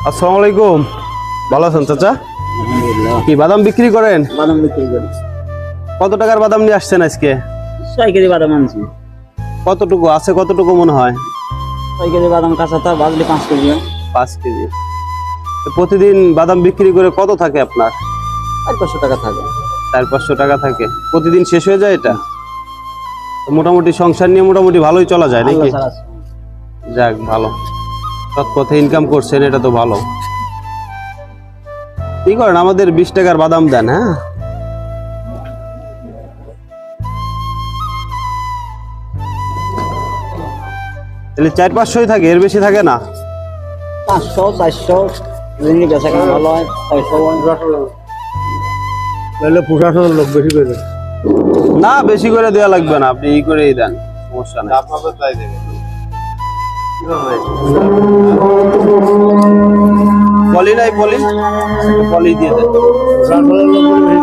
আসসালামু আলাইকুম। ভালো আছেন চাচা? কি বাদাম বিক্রি করেন? বাদাম বিক্রি করি। কত টাকার বাদাম নিয়ে আসছেন আজকে? 6 কেজি বাদাম আনছি। কতটুকু আছে, কতটুকু মনে হয়? 6 কেজি বাদাম কাঁচা তা বাজলে 5 কেজি। 5 কেজি। তো প্রতিদিন বাদাম বিক্রি করে কত থাকে আপনার? 400 টাকা থাকে। 400-500 টাকা থাকে। প্রতিদিন শেষ হয়ে যায় এটা? তো মোটামুটি সংসার নিয়ে মোটামুটি ভালোই চলা যায় নাকি? আল্লাহ ছাড়া আছে। যাক ভালো, সৎ পথে ইনকাম করছেন, এটা তো ভালো। কি করেন, আমাদের 20 টাকার বাদাম দেন। হ্যাঁ, তাহলে 400-500 থাকে, এর বেশি থাকে না? 500 400 দিনে বেচা কেনা ভালো হয়। 600 তাহলে প্রশাসনের লোক বেশি করে দেয়। না, বেশি করে দেওয়া লাগবে না, আপনি ই করেই দেন, সমস্যা নেই। পলি নাই, পলি পলি দিয়ে দেন। প্রশাসনের লোক বেশি করে দেয়।